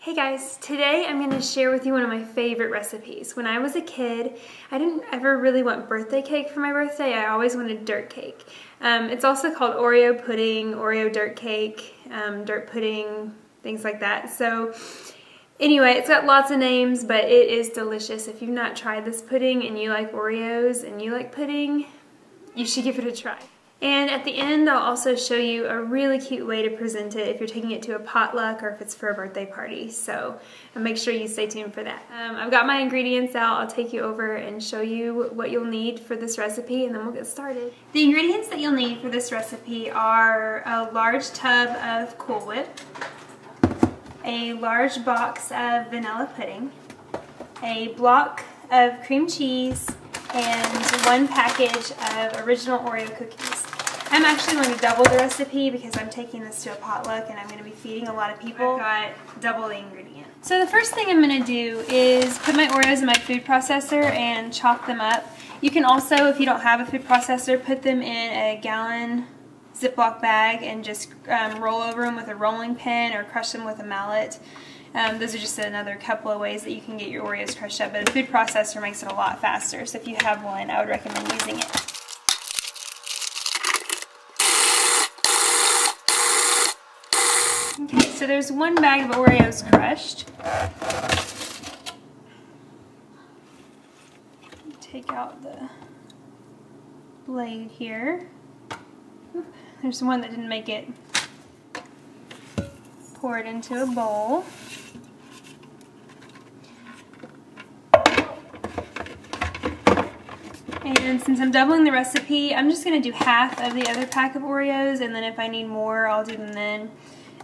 Hey guys, today I'm going to share with you one of my favorite recipes. When I was a kid, I didn't ever really want birthday cake for my birthday. I always wanted dirt cake. It's also called Oreo pudding, Oreo dirt cake, dirt pudding, things like that. So anyway, it's got lots of names, but it is delicious. If you've not tried this pudding and you like Oreos and you like pudding, you should give it a try. And at the end, I'll also show you a really cute way to present it if you're taking it to a potluck or if it's for a birthday party. So make sure you stay tuned for that. I've got my ingredients out. I'll take you over and show you what you'll need for this recipe, and then we'll get started. The ingredients that you'll need for this recipe are a large tub of Cool Whip, a large box of vanilla pudding, a block of cream cheese, and one package of original Oreo cookies. I'm actually going to double the recipe because I'm taking this to a potluck and I'm going to be feeding a lot of people. I've got double the ingredient. So the first thing I'm going to do is put my Oreos in my food processor and chop them up. You can also, if you don't have a food processor, put them in a gallon Ziploc bag and just roll over them with a rolling pin or crush them with a mallet. Those are just another couple of ways that you can get your Oreos crushed up, but a food processor makes it a lot faster, so if you have one, I would recommend using it. Okay, so there's one bag of Oreos crushed. Take out the blade here. There's one that didn't make it. Pour it into a bowl. And since I'm doubling the recipe, I'm just going to do half of the other pack of Oreos, and then if I need more, I'll do them then.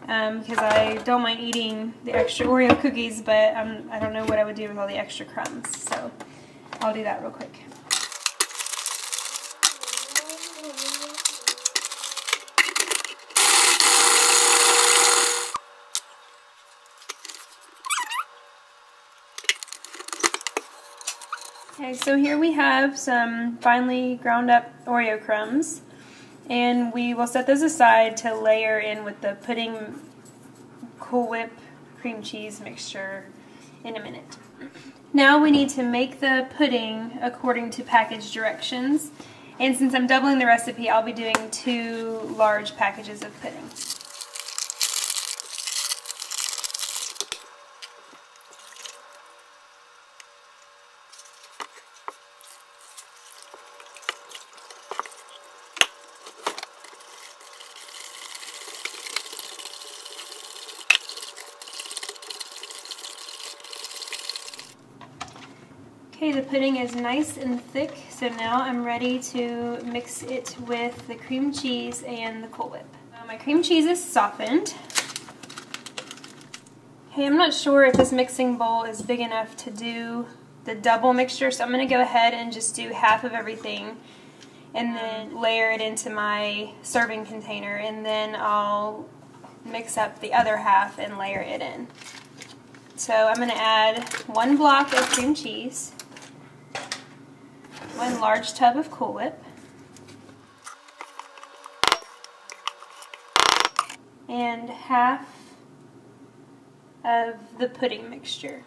Because I don't mind eating the extra Oreo cookies, but I don't know what I would do with all the extra crumbs. So I'll do that real quick. Okay, so here we have some finely ground up Oreo crumbs, and we will set those aside to layer in with the pudding Cool Whip cream cheese mixture in a minute. Now we need to make the pudding according to package directions, and since I'm doubling the recipe, I'll be doing 2 large packages of pudding. Okay, the pudding is nice and thick, so now I'm ready to mix it with the cream cheese and the Cool Whip. My cream cheese is softened. Okay, I'm not sure if this mixing bowl is big enough to do the double mixture, so I'm going to go ahead and just do half of everything and then layer it into my serving container, and then I'll mix up the other half and layer it in. So I'm going to add 1 block of cream cheese, 1 large tub of Cool Whip, and half of the pudding mixture.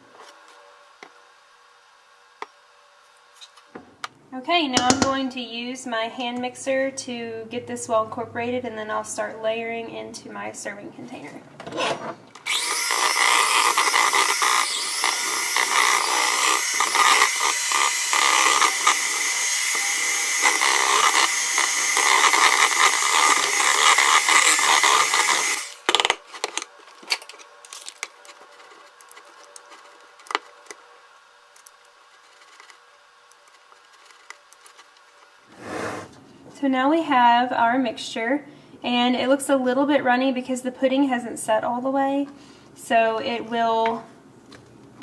Okay, now I'm going to use my hand mixer to get this well incorporated, and then I'll start layering into my serving container. So now we have our mixture, and it looks a little bit runny because the pudding hasn't set all the way, so it will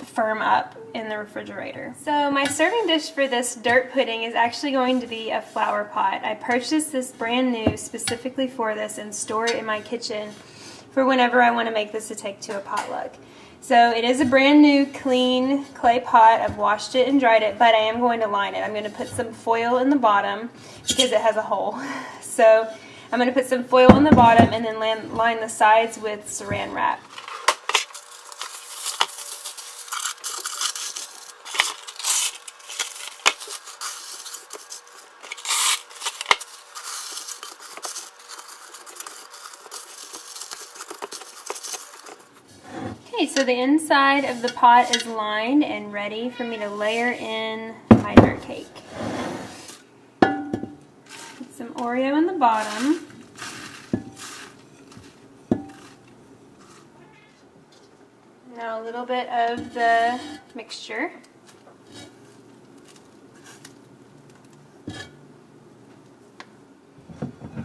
firm up in the refrigerator. So my serving dish for this dirt pudding is actually going to be a flower pot. I purchased this brand new specifically for this and store it in my kitchen for whenever I want to make this to take to a potluck. So it is a brand new clean clay pot. I've washed it and dried it, but I am going to line it. I'm going to put some foil in the bottom because it has a hole. So I'm going to put some foil on the bottom and then line the sides with saran wrap. Okay, so the inside of the pot is lined and ready for me to layer in my dirt cake. Put some Oreo in the bottom. Now a little bit of the mixture.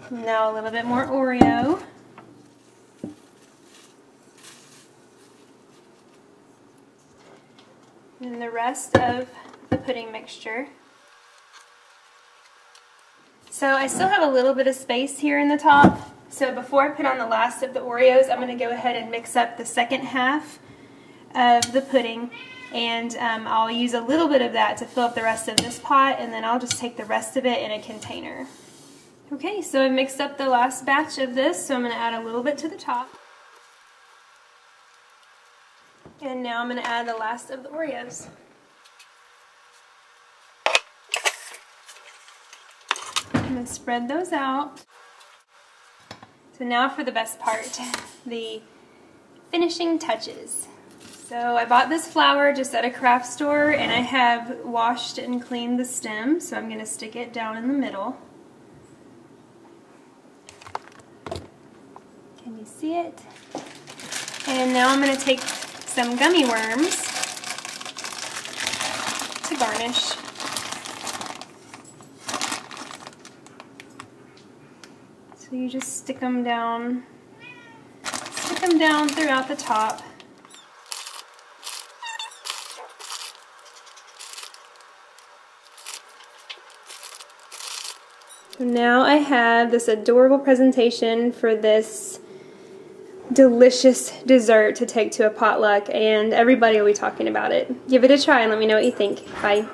Now a little bit more Oreo. And the rest of the pudding mixture. So I still have a little bit of space here in the top. So before I put on the last of the Oreos, I'm going to go ahead and mix up the second half of the pudding. And I'll use a little bit of that to fill up the rest of this pot, and then I'll just take the rest of it in a container. Okay, so I mixed up the last batch of this, so I'm going to add a little bit to the top. And now I'm going to add the last of the Oreos. I'm going to spread those out. So now for the best part, the finishing touches. So I bought this flour just at a craft store, and I have washed and cleaned the stem, so I'm going to stick it down in the middle. Can you see it? And now I'm going to take some gummy worms to garnish. So you just stick them down throughout the top. So now I have this adorable presentation for this delicious dessert to take to a potluck, and everybody will be talking about it. Give it a try and let me know what you think. Bye.